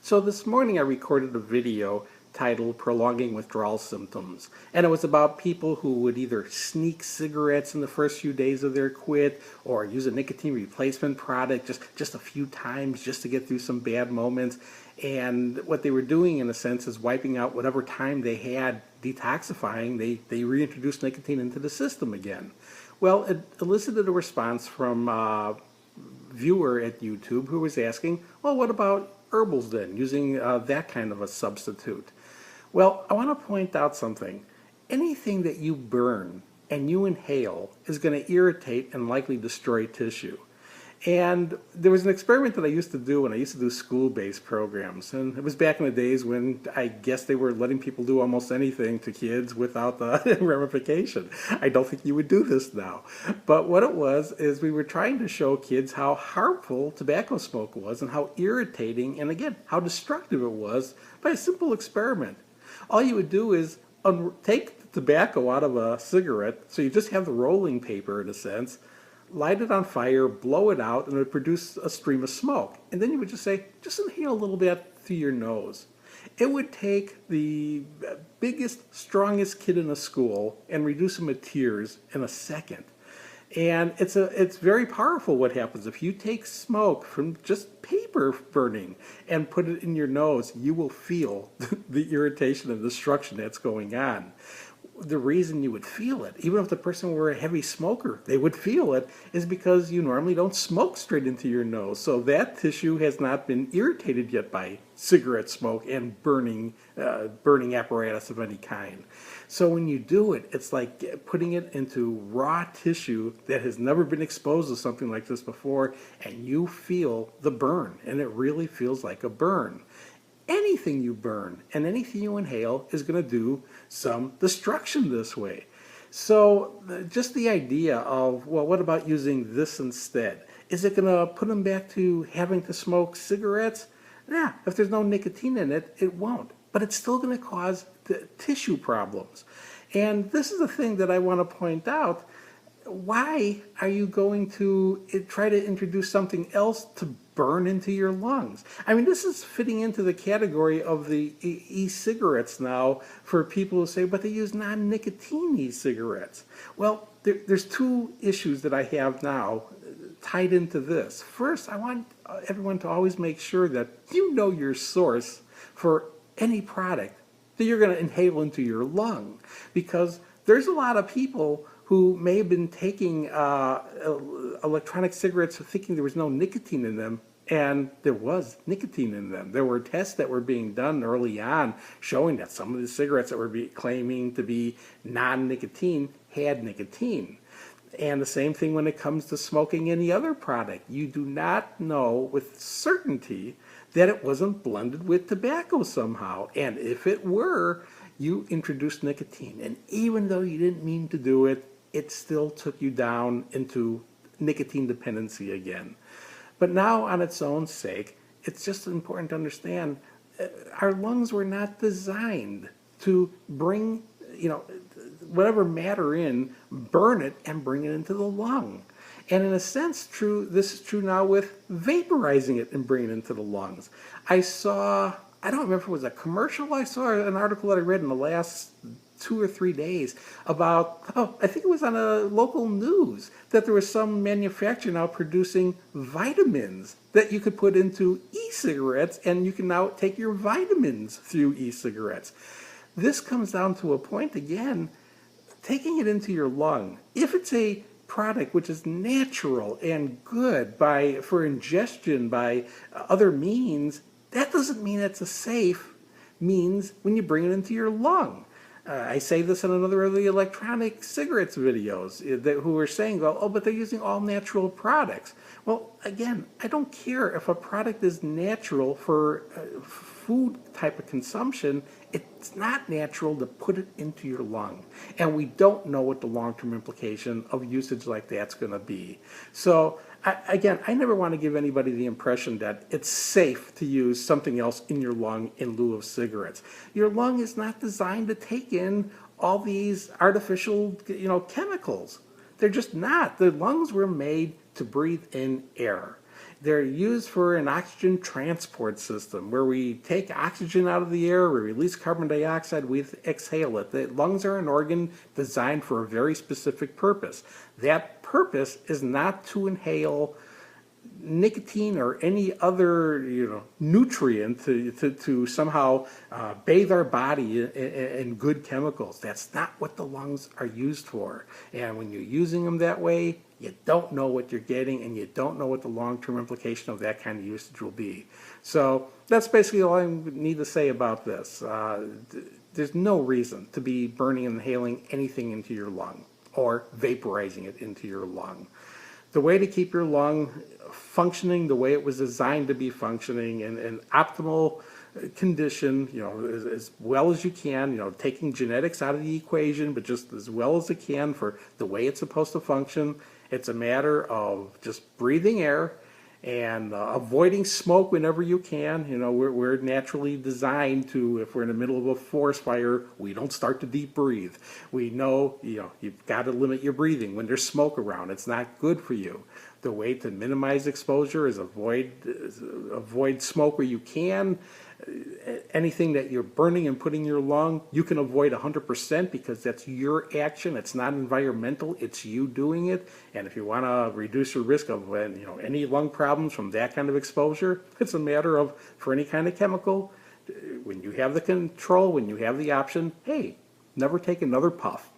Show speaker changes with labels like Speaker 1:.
Speaker 1: So this morning I recorded a video titled Prolonging Withdrawal Symptoms. And it was about people who would either sneak cigarettes in the first few days of their quit or use a nicotine replacement product just a few times just to get through some bad moments. And what they were doing in a sense is wiping out whatever time they had detoxifying. They reintroduced nicotine into the system again. Well, it elicited a response from viewer at YouTube who was asking, well, what about herbals then, using that kind of a substitute? Well, I want to point out something. Anything that you burn and you inhale is going to irritate and likely destroy tissue. And there was an experiment that I used to do when I used to do school-based programs. And it was back in the days when I guess they were letting people do almost anything to kids without the ramification. I don't think you would do this now. But what it was is we were trying to show kids how harmful tobacco smoke was and how irritating and, again, how destructive it was by a simple experiment. All you would do is take the tobacco out of a cigarette, so you just have the rolling paper in a sense, light it on fire, blow it out, and it would produce a stream of smoke. And then you would just say, just inhale a little bit through your nose. It would take the biggest, strongest kid in a school and reduce him to tears in a second. And it's very powerful what happens. If you take smoke from just paper burning and put it in your nose, you will feel the irritation and destruction that's going on. The reason you would feel it, even if the person were a heavy smoker, they would feel it, is because you normally don't smoke straight into your nose. So that tissue has not been irritated yet by cigarette smoke and burning apparatus of any kind. So when you do it, it's like putting it into raw tissue that has never been exposed to something like this before, and you feel the burn, and it really feels like a burn. Anything you burn and anything you inhale is going to do some destruction this way. So just the idea of, well, what about using this instead? Is it going to put them back to having to smoke cigarettes? Yeah, if there's no nicotine in it, it won't. But it's still going to cause the tissue problems. And this is the thing that I want to point out. Why are you going to try to introduce something else to burn into your lungs? I mean, this is fitting into the category of the e-cigarettes now for people who say, but they use non-nicotine e-cigarettes. Well, there's two issues that I have now tied into this. First, I want everyone to always make sure that you know your source for any product that you're going to inhale into your lung, because there's a lot of people who may have been taking electronic cigarettes thinking there was no nicotine in them, and there was nicotine in them. There were tests that were being done early on showing that some of the cigarettes that were claiming to be non-nicotine had nicotine. And the same thing when it comes to smoking any other product. You do not know with certainty that it wasn't blended with tobacco somehow. And if it were, you introduced nicotine. And even though you didn't mean to do it, it still took you down into nicotine dependency again. But now, on its own sake, it's just important to understand our lungs were not designed to bring, whatever matter in, burn it and bring it into the lung. And in a sense, this is true now with vaporizing it and bringing it into the lungs. I don't remember if it was a commercial. I saw an article that I read in the last 2 or 3 days about, I think it was on a local news, that there was some manufacturer now producing vitamins that you could put into e-cigarettes, and you can now take your vitamins through e-cigarettes. This comes down to a point, again, taking it into your lung. If it's a product which is natural and good for ingestion by other means, that doesn't mean it's a safe means when you bring it into your lung. I say this in another of the electronic cigarettes videos who are saying, well, but they're using all natural products. Well, again, I don't care if a product is natural for food type of consumption. It's not natural to put it into your lung. And we don't know what the long-term implication of usage like that's going to be. So I never want to give anybody the impression that it's safe to use something else in your lung in lieu of cigarettes. Your lung is not designed to take in all these artificial, chemicals. They're just not. The lungs were made to breathe in air. They're used for an oxygen transport system where we take oxygen out of the air, we release carbon dioxide, we exhale it. The lungs are an organ designed for a very specific purpose. That purpose is not to inhale nicotine or any other nutrient to somehow bathe our body in good chemicals. That's not what the lungs are used for. And when you're using them that way, you don't know what you're getting, and you don't know what the long-term implication of that kind of usage will be. So that's basically all I need to say about this. There's no reason to be burning and inhaling anything into your lung or vaporizing it into your lung. The way to keep your lung functioning the way it was designed to be functioning in optimal condition, as well as you can, taking genetics out of the equation, but just as well as it can for the way it's supposed to function. It's a matter of just breathing air and avoiding smoke whenever you can. We're naturally designed to, if we're in the middle of a forest fire, we don't start to deep breathe. We know, you've got to limit your breathing when there's smoke around. It's not good for you. The way to minimize exposure is avoid smoke where you can. Anything that you're burning and putting in your lung, you can avoid 100% because that's your action. It's not environmental. It's you doing it. And if you want to reduce your risk of any lung problems from that kind of exposure, it's a matter of, for any kind of chemical, when you have the control, when you have the option, hey, never take another puff.